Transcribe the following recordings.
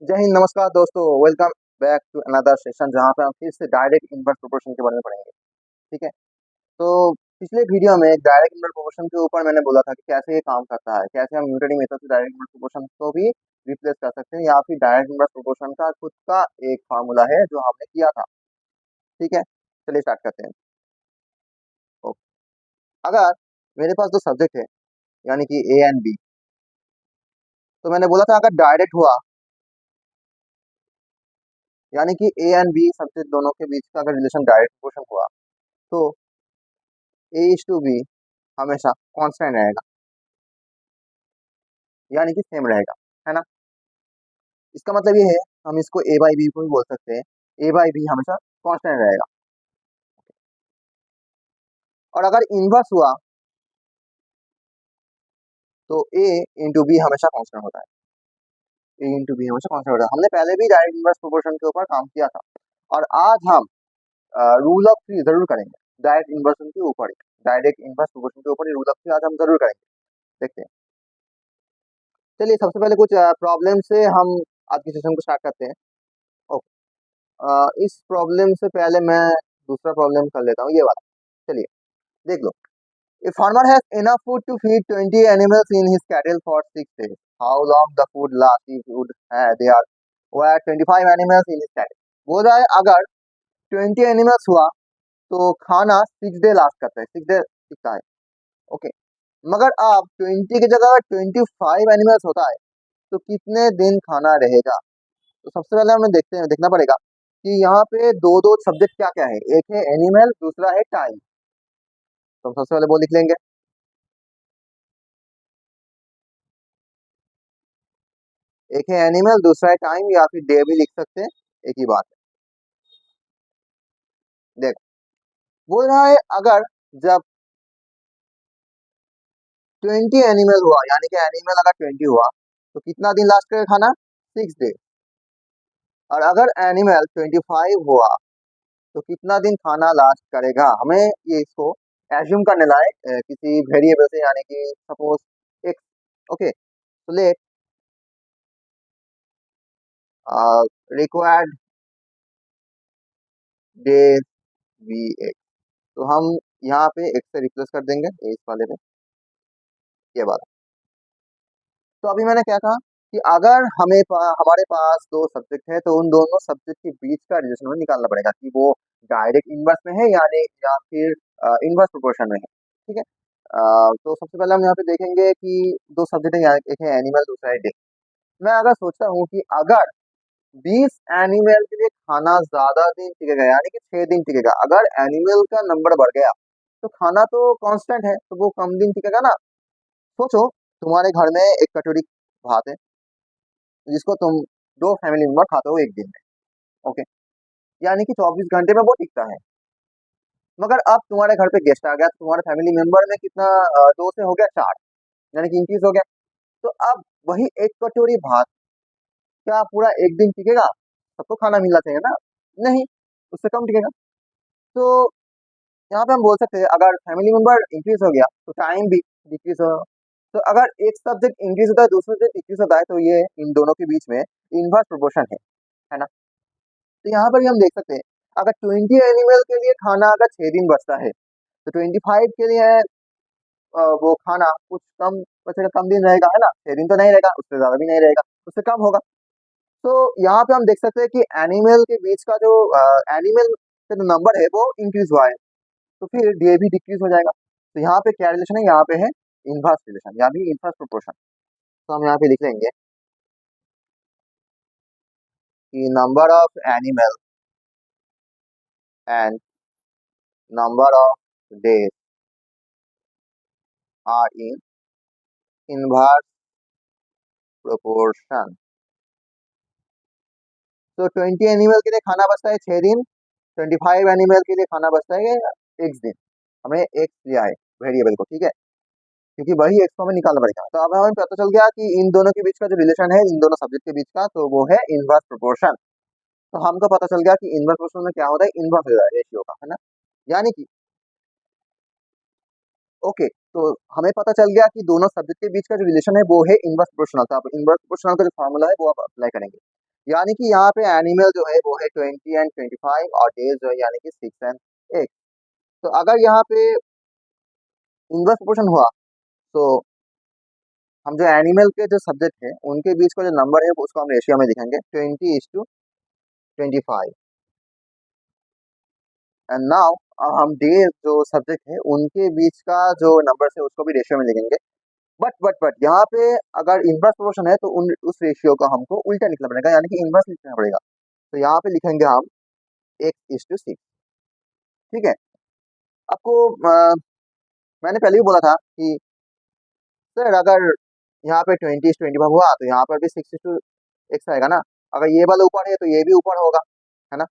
जय हिंद, नमस्कार दोस्तों। Welcome back to another session जहाँ पे हम फिर से डायरेक्ट इनवर्स प्रोपोर्शन के बारे में पढ़ेंगे। ठीक है। तो पिछले वीडियो में डायरेक्ट इनवर्स प्रोपोर्शन के ऊपर मैंने बोला था कि कैसे ये काम करता है, कैसे हम न्यूटनी मेथड से डायरेक्ट इनवर्स प्रोपोर्शन को भी रिप्लेस कर सकते हैं, या फिर डायरेक्ट इनवर्स प्रोपोर्शन का खुद का एक फार्मूला है जो हमने किया था। ठीक है, चलिए स्टार्ट करते हैं। ओके। अगर मेरे पास दो सब्जेक्ट है, यानी कि ए एंड बी, तो मैंने बोला था अगर डायरेक्ट हुआ, यानी कि ए एंड बी सब्जेक्ट दोनों के बीच का अगर रिलेशन डायरेक्ट प्रोपोर्शन हुआ, तो ए इज टू बी हमेशा कांस्टेंट रहेगा, यानी कि सेम रहेगा, है ना। इसका मतलब ये है, हम इसको ए बाई बी को भी बोल सकते हैं। ए बाई बी हमेशा कांस्टेंट रहेगा। और अगर इनवर्स हुआ तो ए इंटू बी हमेशा कांस्टेंट होता है। ए इंटू बी हमेशा कांस्टेंट होता है। हमने पहले भी डायरेक्ट इनवर्स प्रोपोर्शन के ऊपर काम किया था, और आज हम रूल ऑफ थ्री जरूर करेंगे। डायरेक्ट इनवर्सन के ऊपर ही, डायरेक्ट इनवर्स प्रोपोर्शन के ऊपर ही रूल ऑफ थ्री आज हम जरूर करेंगे। देखते हैं। चलिए सबसे पहले कुछ प्रॉब्लम से हम आज के सेशन को स्टार्ट करते हैं। ओके। इस प्रॉब्लम से पहले मैं दूसरा प्रॉब्लम कर लेता हूँ, ये वाला। चलिए देख लो। A farmer has enough food to feed 20 animals in his cattle for 6 days. How long the food lasts if would there were 25 animals in his cattle? बोल रहा है अगर 20 एनिमल्स हुआ तो खाना 6 डे लास्ट करता है, 6 डे टिकता है। ओके। मगर अब 20 की जगह अगर 25 एनिमल्स होता है तो कितने दिन खाना रहेगा? तो सबसे पहले हमें देखना पड़ेगा कि यहाँ पे दो दो सब्जेक्ट क्या क्या है। एक है एनिमल, दूसरा है टाइम। तो हम सबसे पहले वो लिख लेंगे। एक है एनिमल, दूसरा है टाइम, या फिर डे भी लिख सकते हैं, एक ही बात है। देखो, बोल रहा है अगर जब 20 एनिमल हुआ, यानी कि एनिमल अगर 20 हुआ तो कितना दिन लास्ट करेगा खाना? 6 डे। और अगर एनिमल 25 हुआ तो कितना दिन खाना लास्ट करेगा? हमें ये इसको एज्यूम करने लाए किसी वेरिएबल से, यानी कि सपोज एक्स। ओके, तो let required days be x. तो हम यहाँ पे एक्स से रिप्लेस कर देंगे इस वाले पे, ये बात। तो अभी मैंने क्या कहा कि अगर हमारे पास दो सब्जेक्ट है तो उन दोनों सब्जेक्ट के बीच का रिलेशन हमें निकालना पड़ेगा कि वो डायरेक्ट इनवर्स में है, यानी या फिर इनवर्स प्रोपोर्शन में है। ठीक है। तो सबसे पहले हम यहाँ पे देखेंगे कि दो सब्जेक्ट है, एक है एनिमल, दूसरा है डे। मैं अगर सोचता हूँ कि अगर 20 एनिमल के लिए खाना ज्यादा दिन टिकेगा, यानी कि 6 दिन टिकेगा, अगर एनिमल का नंबर बढ़ गया तो खाना तो कांस्टेंट है, तो वो कम दिन टिकेगा ना। सोचो, तुम्हारे घर में एक कटोरी भात है जिसको तुम दो फैमिली मेंबर खाते हो एक दिन में। ओके, यानी कि 24 घंटे में वो टिकता है। मगर अब तुम्हारे घर पे गेस्ट आ गया, तो तुम्हारे फैमिली मेंबर में कितना, दो से हो गया चार, यानी कि इंक्रीज हो गया। तो अब वही एक कटोरी भात क्या पूरा एक दिन टिकेगा? सबको खाना मिलना चाहिए ना। नहीं, उससे कम टिकेगा। तो यहाँ पे हम बोल सकते हैं अगर फैमिली मेंबर इंक्रीज हो गया तो टाइम भी डिक्रीज हो। तो अगर एक सब्जेक्ट इंक्रीज होता है, दूसरा सब्जेक्ट डिक्रीज होता है, तो ये इन दोनों के बीच में इनवर्स प्रोपोर्शन है ना। तो यहाँ पर भी हम देख सकते हैं अगर 20 एनिमल के लिए खाना अगर 6 दिन बचता है तो 25 के लिए वो खाना कुछ कम बचेगा, कम दिन रहेगा, है ना। 6 दिन तो नहीं रहेगा, उससे ज्यादा भी नहीं रहेगा, उससे कम होगा। तो यहाँ पे हम देख सकते हैं कि एनिमल के बीच का जो एनिमल का जो नंबर है वो इंक्रीज हुआ है, तो फिर डे भी डिक्रीज हो जाएगा। तो यहाँ पे क्या रिलेशन है? यहाँ पे है इनवर्स रिलेशन, या भी इनवर्स प्रोपोर्शन। तो हम यहाँ पे लिख लेंगे कि number of animal and number of days are in inverse proportion. तो 20 एनिमल के लिए खाना बचता है 6 दिन, 25 एनिमल के लिए खाना बचता है x दिन। हमें एक्स दिया है वेरिएबल को, ठीक है, क्योंकि वही एक्स को हमें निकालना पड़ेगा। तो अब हमें पता चल गया कि इन दोनों के बीच का जो रिलेशन है, इन दोनों सब्जेक्ट के बीच का, तो वो है इनवर्स प्रोपोर्शन। तो हमको पता चल गया कि इनवर्स प्रोपोर्शन में क्या होता है, इनवर्स हो जाए रेशियो का, है ना। यानी कि ओके, तो हमें पता चल गया कि दोनों सब्जेक्ट के बीच का जो रिलेशन है वो है इनवर्स प्रोपोर्शनल। तो आप इनवर्स प्रोपोर्शनल का जो फॉर्मूला है वो आप अप्लाई करेंगे। यानी कि यहाँ पे एनिमल जो है वो है 20 एंड 25 और डेज जो है यानी कि 6 एंड 8। तो अगर यहाँ पे इनवर्स प्रोपोर्शन हुआ तो हम जो एनिमल के जो सब्जेक्ट है उनके बीच का जो नंबर है उसको हम रेशियो में दिखाएंगे 20:25। एंड नाउ अब हम डे जो सब्जेक्ट है उनके बीच का जो नंबर है उसको भी रेशियो में लिखेंगे। बट यहाँ पे अगर इनवर्स प्रोपोर्शन है तो उन उस रेशियो को हमको उल्टा लिखना पड़ेगा यानी कि इनवर्स लिखना पड़ेगा। तो यहाँ पे लिखेंगे हम X:6। ठीक है। आपको मैंने पहले भी बोला था कि सर अगर यहाँ पे 20:25 हुआ तो यहाँ पर भी 6:x आएगा ना। अगर ये वाला ऊपर है तो ये भी ऊपर होगा, है ना।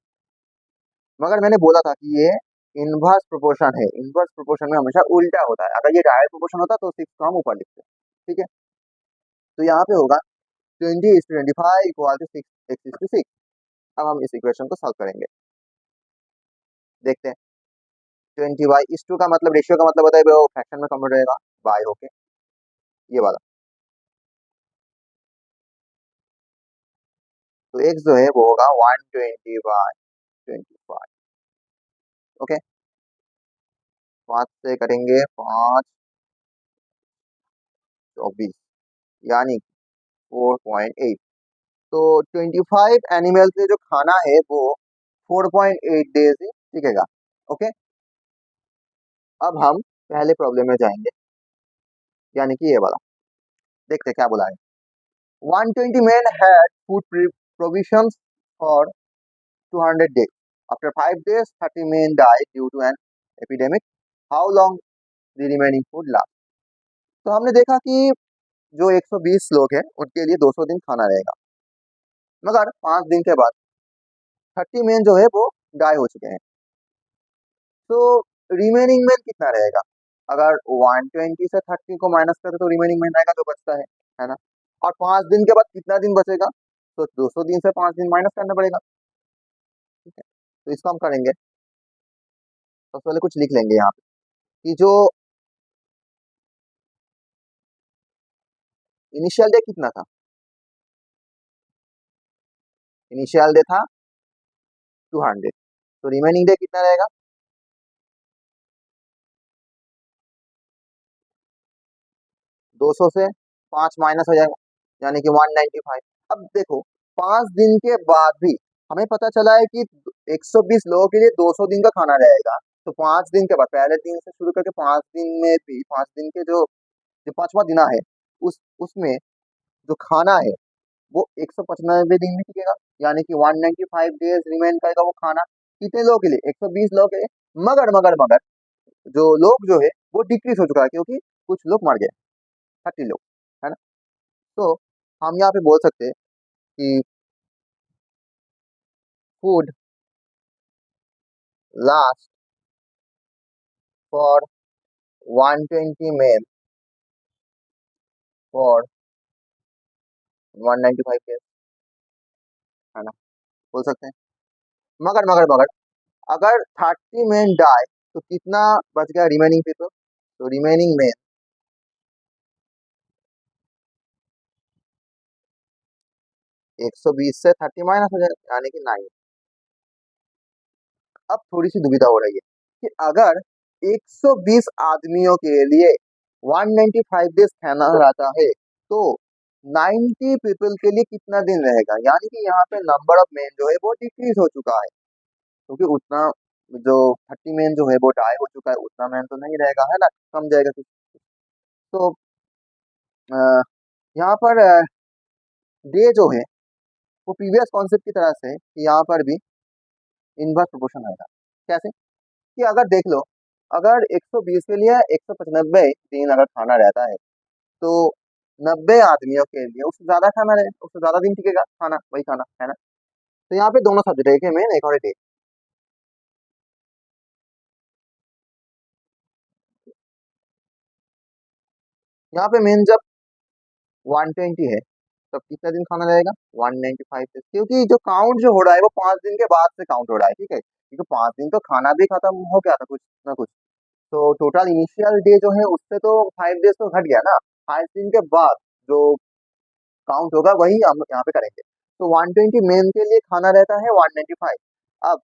मगर मैंने बोला था कि ये इनवर्स प्रोपोर्शन है, इनवर्स प्रोपोर्शन में हमेशा उल्टा होता है। अगर ये डायरेक्ट प्रोपोर्शन होता तो 6 को हम ऊपर लिखते। ठीक है। तो यहाँ पे होगा 20:25 = 6 X:6। अब हम इस इक्वेशन को सॉल्व करेंगे, देखते हैं। 20/2 का मतलब रेशियो का मतलब होता है वो फ्रैक्शन में कन्वर्ट होएगा बाय होके ये वाला। तो x जो है वो होगा 120/25। ओके, 5 से करेंगे 5 24 यानी 4.8। तो 25 एनिमल से जो खाना है वो 4.8 डेज ही टिकेगा। ओके, अब हम पहले प्रॉब्लम में जाएंगे यानी कि ये वाला। देखते हैं क्या बोला है। 120 men had food provisions for 200 days. After 5 days, 30 men died due to an epidemic. How long the remaining food last? तो हमने देखा कि जो 120 लोग हैं उनके लिए 200 दिन खाना रहेगा, मगर 5 दिन के बाद 30 मेन जो है वो डाई हो चुके हैं। तो रिमेनिंग मेन कितना रहेगा? अगर 120 से 30 को माइनस करें तो रिमेनिंग मेन रहेगा जो बचता है ना। और 5 दिन के बाद कितना दिन बचेगा? तो 200 दिन से 5 दिन माइनस करना पड़ेगा। ठीक है, तो इसको हम करेंगे। सबसे पहले कुछ लिख लेंगे यहाँ पे कि जो इनिशियल डे कितना था। इनिशियल डे था 200, तो रिमेनिंग डे कितना रहेगा? 200 से 5 माइनस हो जाएगा यानी कि 195। अब देखो 5 दिन के बाद भी हमें पता चला है कि 120 लोगों के लिए 200 दिन का खाना रहेगा। तो 5 दिन के बाद पहले दिन से शुरू करके 5 दिन में भी 5 दिन के जो जो पांचवा दिना है उसमें जो खाना है वो 195 दिन में टिकेगा यानी कि 195 डेज रिमेन करेगा वो खाना। कितने लोगों के लिए? 120 लोगों के लिए। मगर जो लोग जो है वो डिक्रीज हो चुका है क्योंकि कुछ लोग मर गए, 30 लोग, है ना। तो हम यहाँ पे बोल सकते हैं कि food last for 120 men for 195 days, है ना, बोल सकते हैं। मगर अगर 30 men डाई तो कितना बच गया रिमेनिंग पीपल? तो रिमेनिंग में 120 से 30 माइनस हो जाएगा यानी कि 9। अब थोड़ी सी दुविधा हो रही है कि अगर 120 आदमियों के लिए 195 डेज खाना रहता है तो 90 पीपल के लिए कितना दिन रहेगा? यानी कि यहाँ पे नंबर ऑफ मेन जो है वो डिक्रीज हो चुका है क्योंकि उतना जो 30 मेन जो है वो डाई हो चुका है, उतना मेन तो नहीं रहेगा, है ना, कम जाएगा कुछ। तो अ, यहाँ पर डे जो है वो प्रीवियस कॉन्सेप्ट की तरह से है कि यहाँ पर भी इनवर्स प्रोपोर्शन आएगा। कैसे? कि अगर देख लो, अगर 120 के लिए 195 दिन अगर खाना रहता है तो 90 आदमियों के लिए उससे ज्यादा खाना रहे, उससे ज्यादा दिन टिकेगा खाना, वही खाना, है ना। तो यहाँ पे दोनों सब्जेक्ट है, एक है मेन एक और एक डे। यहाँ पे मेन जब 120 है तब कितना दिन खाना रहेगा? 195 से, क्योंकि जो काउंट जो हो रहा है वो 5 दिन के बाद से काउंट हो रहा है। ठीक है, क्योंकि 5 दिन तो खाना भी खत्म हो गया था कुछ ना कुछ। तो टोटल इनिशियल डे जो है उससे तो 5 डेज तो घट गया ना। 5 दिन के बाद जो काउंट होगा वही हम यहाँ पे करेंगे। तो 120 मेन के लिए खाना रहता है 195। अब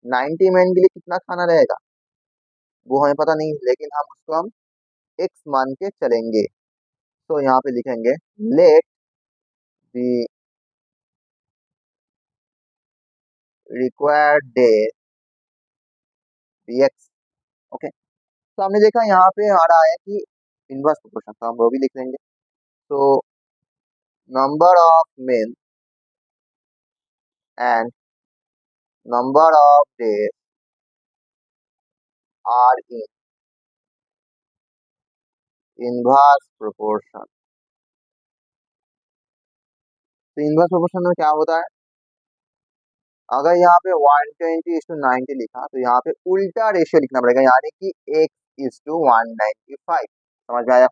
90 मेन के लिए कितना खाना रहेगा वो हमें पता नहीं, लेकिन हम एक्स मान के चलेंगे। तो यहाँ पे लिखेंगे let the required day be x. Okay, तो हमने देखा यहाँ पे आ रहा है कि इनवर्स प्रोपोर्शन, तो हम वो भी लिख लेंगे। तो number of men and number of days are in inverse proportion. तो इनवर्स प्रोपोर्शन में क्या होता है, अगर यहाँ पे 120:90 लिखा तो यहाँ पे उल्टा रेशियो लिखना पड़ेगा, यानी कि x:195। समझ में आया?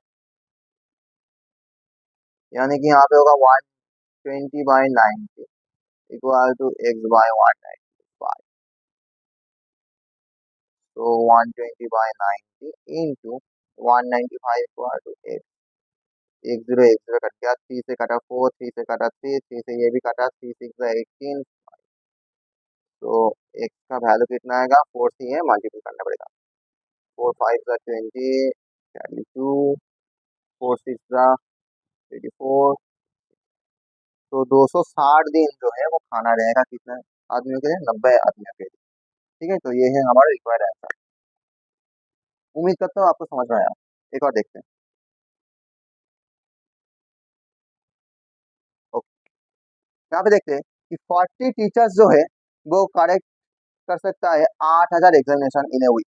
यानी कि यहाँ पे होगा 120/90 इक्वल टू x/195। तो 120/90 इंटू 195 इक्वल टू x। एक जीरो कट गया, 3 से कटा 4, 3 से कटा 3, 3 से ये भी कटा, 3 6 18। तो x का वैल्यू कितना आएगा, 4 से ये मल्टीप्लाई करना पड़ेगा। 4 5 20 22, 4 6 84। तो 260 दिन जो है वो खाना रहेगा कितना आदमियों के लिए, 90 आदमियों के लिए। ठीक है, तो ये है हमारा रिक्वायर्ड आंसर। उम्मीद करता हूँ आपको समझ में आया। एक और देखते हैं। ओके, यहाँ पे देखते हैं कि 40 टीचर्स जो है वो करेक्ट कर सकता है 8000 एग्जामिनेशन इन ए वीक।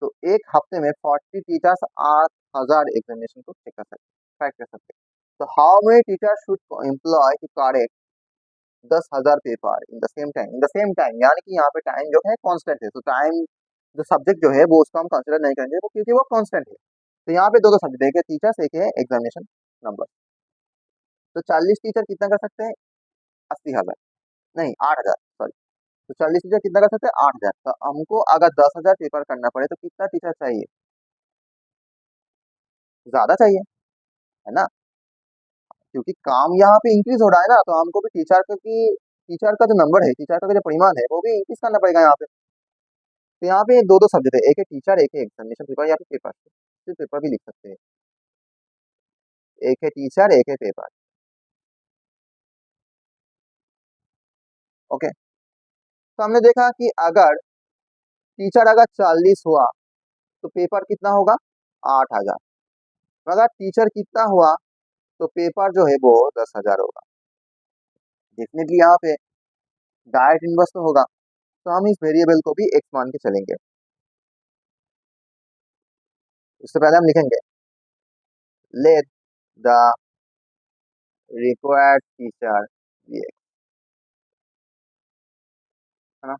तो एक हफ्ते में 40 टीचर्स 8000 एग्जामिनेशन को चेक कर सकते, करेक्ट कर सकते हैं। तो how many teachers should employ to correct 10,000 paper in the same time, यानी कि यहाँ पे टाइम जो है कांस्टेंट है। तो टाइम जो सब्जेक्ट जो है वो उसको हम कंसिडर नहीं करेंगे, वो क्योंकि वो कांस्टेंट है। तो यहाँ पे दो दो सब्जेक्ट, एक है टीचर्स, एक है एग्जामिनेशन नंबर। तो 40 टीचर कितना कर सकते हैं, 80,000, नहीं 8,000, सॉरी। तो 40 टीचर कितना कर सकते हैं, 8,000। तो हमको अगर 10,000 पेपर करना पड़े तो कितना टीचर चाहिए, ज्यादा चाहिए, है ना? क्योंकि काम यहाँ पे इंक्रीज हो रहा है ना, तो हमको भी टीचर का जो नंबर है, टीचर का जो परिमाण है वो भी इंक्रीज करना पड़ेगा यहाँ पे। तो यहाँ पे दो दो सब्जेक्ट है, एक है टीचर, एक है एग्जामिनेशन पेपर या फिर पेपर, सिर्फ पेपर भी लिख सकते हैं। एक है टीचर, एक है पेपर। ओके, तो हमने देखा कि अगर टीचर अगर 40 हुआ तो पेपर कितना होगा, 8,000। अगर टीचर कितना हुआ तो पेपर जो है वो 10,000 होगा। डेफिनेटली यहाँ पे डायरेक्ट इनवर्स तो होगा, तो हम इस वेरिएबल को भी एक्स मान के चलेंगे। उससे पहले हम लिखेंगे let the required teacher be x, है ना?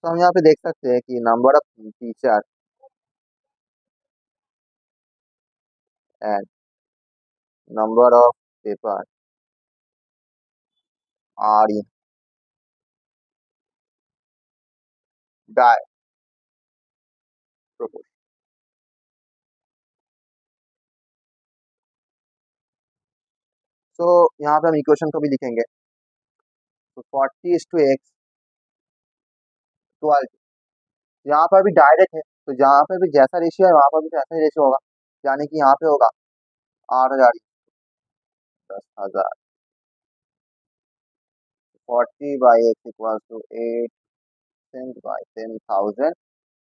तो हम यहाँ पे देख सकते हैं कि number of teacher and number of paper are in direct proportion. तो यहाँ पे हम इक्वेशन को भी लिखेंगे। तो 40:x 12, यहाँ पर भी डायरेक्ट है, तो जहाँ पर भी जैसा रेशियो है वहां पर भी वैसा ही रेशियो होगा, यानी कि यहाँ पे होगा 8,000 10,000। 40/x equal to 8 10/10,000।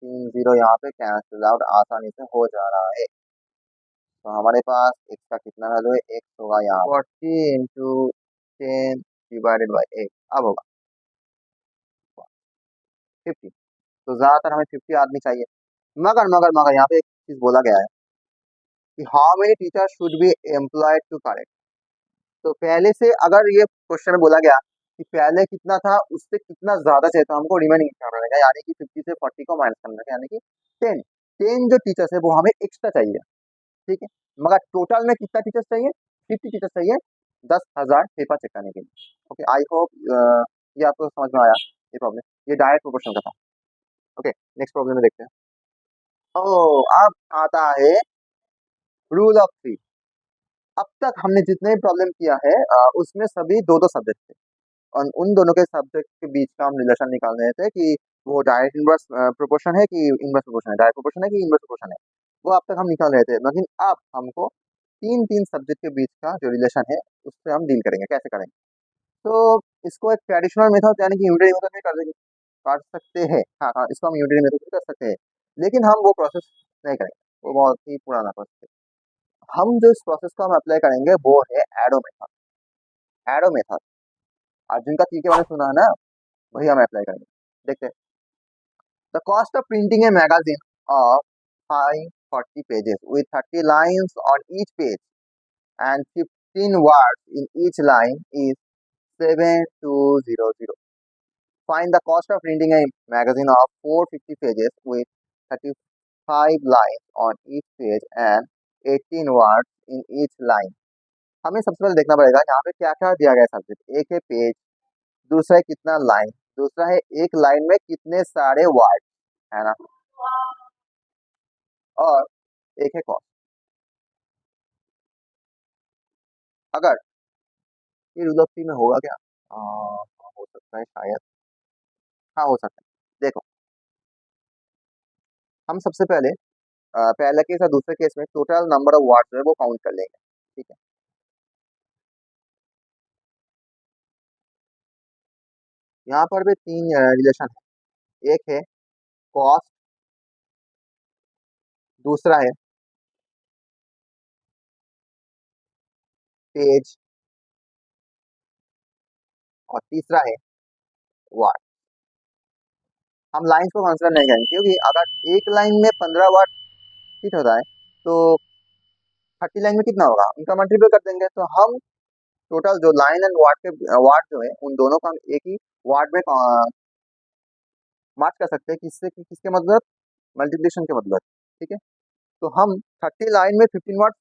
3 जीरो यहाँ पे कैंसिल आउट आसानी से हो जा रहा है। तो हमारे पास x का कितना वैल्यू है, x होगा यहाँ 40 × 10 डिवाइडेड बाई 8। अब होगा 50। तो ज्यादातर हमें 50 आदमी चाहिए। मगर मगर मगर यहाँ पे एक चीज बोला गया है कि how many teacher should be employed to correct. तो पहले से अगर ये क्वेश्चन में बोला गया कि पहले कितना था उससे कितना ज्यादा चाहिए, तो हमको रिमेनिंग करना रहेगा, यानी कि 50 से 40 को माइनस करना रहेगा, यानी कि 10 10 जो टीचर्स है वो हमें एक्स्ट्रा चाहिए। ठीक है, मगर टोटल में कितना टीचर्स चाहिए, 50 टीचर्स चाहिए 10,000 पेपर चेक करने के लिए। ओके, आई होप ये आपको समझ में आया ये प्रॉब्लम, ये डायरेक्ट प्रोपोर्शन का था। ओके, नेक्स्ट प्रॉब्लम में देखते हैं। ओ, अब आता है रूल ऑफ थ्री। अब तक हमने जितने भी प्रॉब्लम किया है उसमें सभी दो दो सब्जेक्ट थे, और उन दोनों के सब्जेक्ट के बीच का हम रिलेशन निकाल रहे थे कि वो डायरेक्ट इनवर्स प्रोपोर्शन है कि इनवर्स प्रोपोर्शन है, डायरेक्ट प्रोपोर्शन है कि इनवर्स प्रोपोर्शन है, वो अब तक हम निकाल रहे थे। लेकिन अब हमको तीन तीन सब्जेक्ट के बीच का जो रिलेशन है उससे हम डील करेंगे, कैसे करेंगे। तो इसको एक ट्रेडिशनल मेथड यानी कि यूनिटरी मेथड में कर देंगे, कर सकते हैं। हाँ हाँ, इसको हम यूनिटरी मेथड में कर सकते हैं, लेकिन हम वो प्रोसेस नहीं करेंगे, वो बहुत ही पुराना प्रोसेस है। हम जो इस प्रोसेस को हम अप्लाई करेंगे वो है एडो मेथड। एडो मेथड अर्जुन का तीर के बारे में सुना है ना, वही हम अप्लाई करेंगे। देखते हैं। The cost of printing a magazine of 540 pages with 30 lines on each page and 15 words in each line is 7200. Find the cost of printing a magazine of 450 pages with 35 lines on each page and 18 words in each line. हमें सबसे पहले देखना पड़ेगा यहाँ पे क्या क्या दिया गया है सब्जेक्ट। एक है पेज, दूसरा है कितना लाइन, दूसरा है एक लाइन में कितने सारे वर्ड, है ना, और एक है कॉस्ट। अगर ये रूल ऑफ थ्री में होगा क्या, हो सकता है शायद, हाँ हो सकता है। देखो, हम सबसे पहले पहले केस और दूसरे केस में टोटल नंबर ऑफ वर्ड्स जो है वो काउंट कर लेंगे, ठीक है। यहाँ पर भी तीन रिलेशन है, एक है कॉस्ट, दूसरा है पेज, और तीसरा है वर्ड। हम लाइंस को कंसिडर नहीं करेंगे, क्योंकि अगर एक लाइन में 15 वर्ड फिट होता है तो 30 लाइन में कितना होगा, उनका मल्टीपल कर देंगे। तो हम टोटल जो लाइन एंड वर्ड के वर्ड जो है उन दोनों को हम एक ही वर्ड में मार्क कर सकते हैं, किससे किसके मतलब, मल्टीप्लिकेशन के मतलब, ठीक है। तो हम 30 लाइन में 15 वर्ड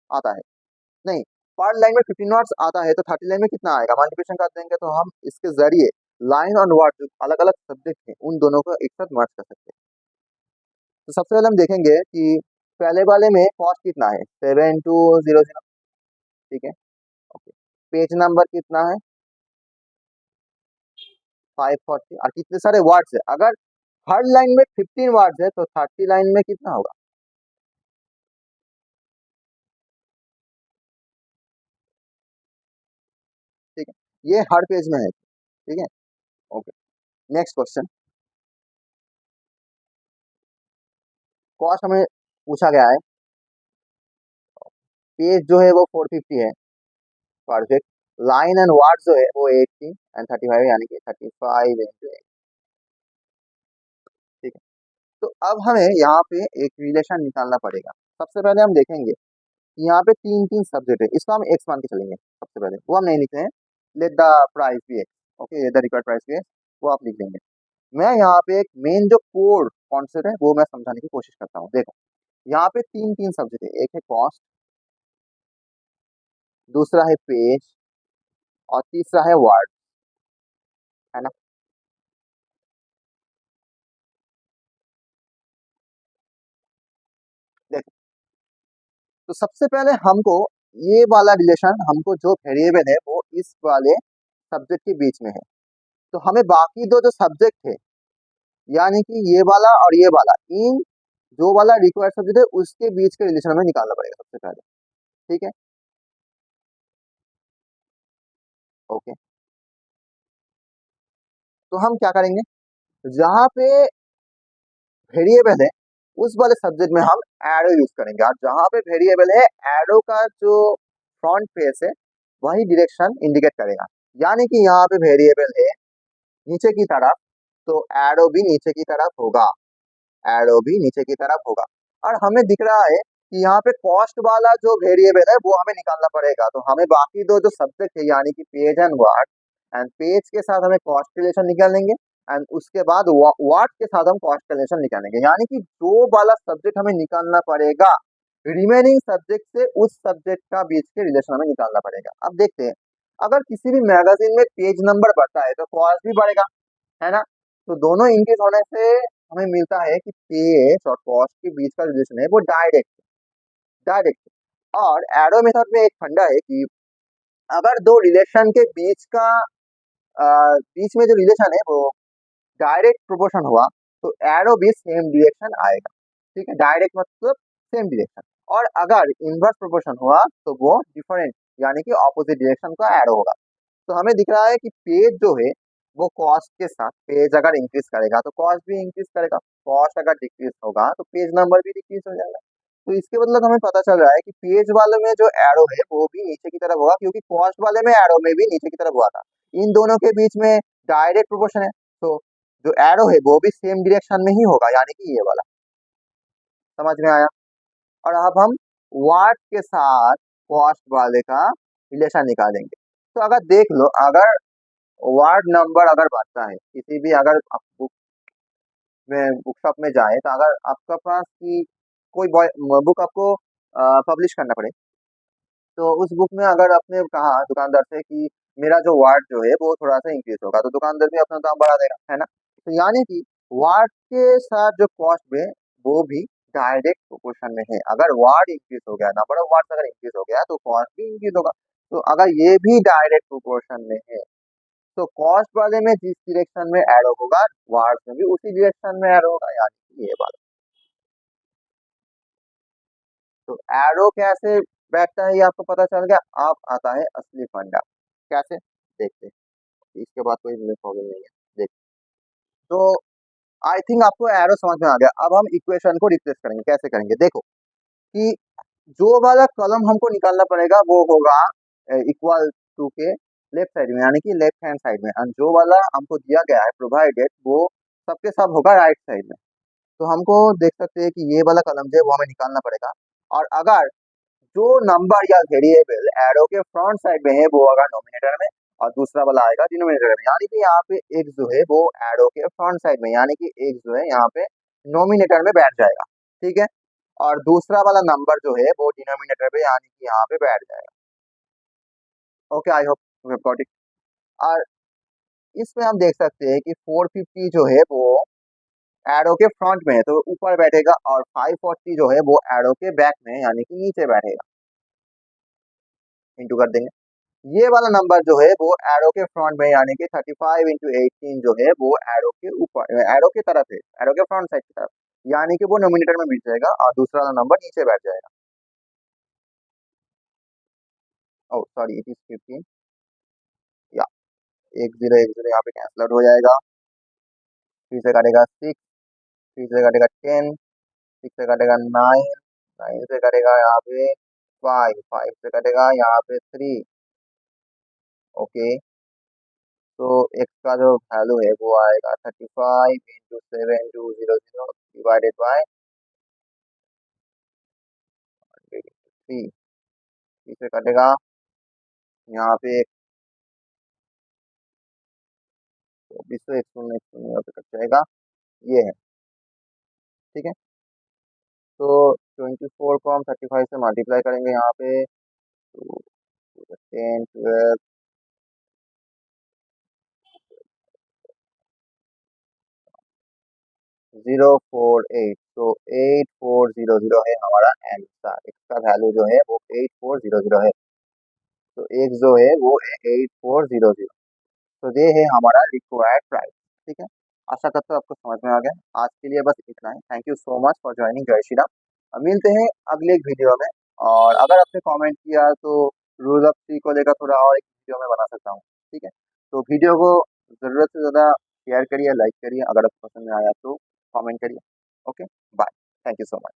आता है, नहीं, पर लाइन में 15 वर्ड्स आता है तो 30 लाइन में कितना आएगा, मल्टीप्लिकेशन कर देंगे। तो हम इसके जरिए लाइन और वर्ड जो अलग अलग सब्जेक्ट हैं उन दोनों को एक साथ मर्ज कर सकते हैं। तो सबसे पहले हम देखेंगे कि पहले वाले में कॉस्ट कितना है, 7200, ठीक है, ओके। पेज नंबर कितना है, 540, और कितने सारे वर्ड्स है, अगर हर लाइन में 15 वर्ड्स है तो 30 लाइन में कितना होगा, ठीक है। ये हर पेज में है, ठीक है, ओके। नेक्स्ट क्वेश्चन, कॉस्ट हमें पूछा गया है, पेज जो है वो 450 है, परफेक्ट। लाइन एंड वर्ड जो है वो 80 एंड 35 यानी कि 35 इंटू 8, ठीक है। तो अब हमें यहाँ पे एक रिलेशन निकालना पड़ेगा। सबसे पहले हम देखेंगे कि यहाँ पे तीन तीन सब्जेक्ट है, इसको हम एक्स मान के चलेंगे। सबसे पहले वो हम नहीं लिखते हैं, let the price be x, okay, let the required price be x, वो आप लिख देंगे। मैं यहाँ पे एक मेन जो कोर कॉन्सेप्ट है वो मैं समझाने की कोशिश करता हूँ। देखो, यहाँ पे तीन तीन सब्जेक्ट है, एक है कॉस्ट, दूसरा है पेज, और तीसरा है वर्ड, है ना। देखो, तो सबसे पहले हमको ये वाला रिलेशन, हमको जो वेरिएबल है वो इस वाले सब्जेक्ट के बीच में है, तो हमें बाकी दो जो सब्जेक्ट है यानी कि ये वाला और ये वाला, इन जो वाला रिक्वायर्ड सब्जेक्ट है उसके बीच के रिलेशन हमें निकालना पड़ेगा सबसे पहले, ठीक है, ओके। तो हम क्या करेंगे, जहाँ पे वेरिएबल है उस वाले सब्जेक्ट में हम एरो यूज करेंगे, और जहाँ पे वेरिएबल है एरो का जो फ्रंट फेस है वही डायरेक्शन इंडिकेट करेगा। यानी कि यहाँ पे वेरिएबल है नीचे की तरफ, तो एरो भी नीचे की तरफ होगा, एरो भी नीचे की तरफ होगा। और हमें दिख रहा है कि यहाँ पे कॉस्ट वाला जो वेरिएबल है वो हमें निकालना पड़ेगा, तो हमें बाकी दो जो सब्जेक्ट है यानी कि page and word, and page के साथ हमें कॉस्ट रिलेशन निकालेंगे, एंड उसके बाद वर्ड के साथ हम कॉस्ट रिलेशन निकालेंगे। यानी कि दो वाला सब्जेक्ट हमें निकालना पड़ेगा, रिमेनिंग सब्जेक्ट से उस सब्जेक्ट का बीच के रिलेशन हमें निकालना पड़ेगा। अब देखते हैं, अगर किसी भी मैगजीन में पेज नंबर बढ़ता है तो कॉस्ट भी बढ़ेगा, है ना। तो दोनों इंक्रीज होने से हमें मिलता है कि पेज और कॉस्ट के बीच का रिलेशन है वो डायरेक्ट, डायरेक्ट। और एरो मेथड में एक फंडा है कि अगर दो रिलेशन के बीच में जो रिलेशन है वो डायरेक्ट प्रोपोर्शन हुआ तो एरो भी सेम डायरेक्शन आएगा। ठीक है, डायरेक्ट मतलब सेम डायरेक्शन। और अगर इनवर्स प्रोपोर्शन हुआ तो वो डिफरेंट यानी कि ऑपोजिट डायरेक्शन का एरो होगा। तो हमें दिख रहा है कि पेज जो है वो कॉस्ट के साथ, पेज अगर इंक्रीज करेगा तो कॉस्ट भी इंक्रीज करेगा, कॉस्ट अगर डिक्रीज होगा तो पेज नंबर भी डिक्रीज हो जाएगा। तो इसके मतलब हमें पता चल रहा है कि पेज वाले में जो एरो है वो भी नीचे की तरफ होगा, क्योंकि कॉस्ट वाले में एरो में भी नीचे की तरफ हुआ था। इन दोनों के बीच में डायरेक्ट प्रोपोर्शन है, तो जो एरो है वो भी सेम डायरेक्शन में ही होगा, यानी कि ये वाला। समझ में आया? और अब हम वाट के साथ कॉस्ट वाले का रिलेशन निकालेंगे। तो अगर देख लो, अगर वार्ड नंबर अगर बढ़ता है किसी भी, अगर आप बुक शॉप में जाए तो अगर आपका पास की कोई बुक आपको पब्लिश करना पड़े, तो उस बुक में अगर आपने कहा दुकानदार से कि मेरा जो वार्ड जो है वो थोड़ा सा इंक्रीज होगा, तो दुकानदार भी अपना दाम बढ़ा देगा, है ना? तो यानी कि वार्ड के साथ जो कॉस्ट है वो भी डायरेक्ट प्रोपोर्शन में है। अगर वार्ड इंक्रीज हो गया, नंबर ऑफ वार्ड अगर इंक्रीज हो गया तो कॉस्ट भी इंक्रीज होगा। तो अगर ये भी डायरेक्ट प्रोपोर्शन में है तो कॉस्ट वाले में जिस डायरेक्शन में एरो होगा वार्ड में भी उसी डायरेक्शन में एरो होगा, यानी कि ये बात। तो एरो कैसे बैठता है ये आपको पता चल गया। अब आता है असली फंडा, कैसे देखते हैं। इसके बाद कोई प्रॉब्लम नहीं है, देख। तो आई थिंक आपको एरो समझ में आ गया। अब हम इक्वेशन को रिप्लेस करेंगे। कैसे करेंगे देखो, कि जो वाला कॉलम हमको निकालना पड़ेगा वो होगा इक्वल टू के लेफ्ट साइड में, यानी कि लेफ्ट हैंड साइड में, और जो वाला हमको दिया गया है प्रोवाइडेड वो सबके सब होगा राइट साइड में। तो हमको देख सकते हैं कि ये वाला कॉलम जो है वो हमें निकालना पड़ेगा। और अगर जो नंबर या वेरिएबल एरो के फ्रंट साइड में है वो होगा नोमिनेटर में, और दूसरा वाला आएगा डिनोमिनेटर में, यानी कि यहाँ पे एक जो है वो एरो के फ्रंट साइड में, यानी कि एक जो है यहाँ पे नोमिनेटर में बैठ जाएगा। ठीक है, और दूसरा वाला नंबर जो है वो डिनोमिनेटर पे यानी कि यहाँ पे बैठ जाएगा। Okay, I hope you have got it. और इसमें हम देख सकते हैं कि 450 जो है वो एरो के फ्रंट में है तो ऊपर बैठेगा, और 540 जो है वो एरो के बैक में यानी कि नीचे बैठेगा। इंटू कर देंगे। ये वाला नंबर जो है वो एरो के फ्रंट में यानी कि 35 इंटू 18 जो है वो एरो के ऊपर, एरो की तरफ है, एरो के फ्रंट साइड की तरफ, यानी कि वो नोमिनेटर में मिल जाएगा और दूसरा वाला नंबर नीचे बैठ जाएगा। ओ सॉरी, इट इज 15। या एक जीरो यहाँ पे कैंसिल आउट हो जाएगा। थ्री से काटेगा 6, थ्री से काटेगा 10, 6 से काटेगा 9, 9 से काटेगा यहाँ पे 5, 5 से काटेगा यहाँ पे 3। ओके, तो एक्स का जो वैल्यू है वो आएगा 35 इंटू 7200 डिवाइडेड बाय 3। इसे काटेगा यहाँ पे 2400, एक शून्य यहाँ पे कट जाएगा। ये है, ठीक है। तो 24 को हम 35 से मल्टीप्लाई करेंगे यहाँ पे, तो 10 12 048, तो 8400 है हमारा आंसर। इसका वैल्यू जो है वो 8400 है। तो एक जो है वो है 8400। तो ये है हमारा रिक्वायर्ड प्राइस। ठीक है, आशा करता हूँ आपको समझ में आ गया। आज के लिए बस इतना ही। Thank you so much for joining जय श्री राम। मिलते हैं अगले एक वीडियो में। और अगर आपने कमेंट किया तो रूल ऑफ थ्री को लेकर थोड़ा और एक वीडियो में बना सकता हूँ। ठीक है, तो वीडियो को ज़रूरत से ज़्यादा शेयर करिए, लाइक करिए, अगर आपको पसंद में आया तो कमेंट करिए। Okay, bye. Thank you so much.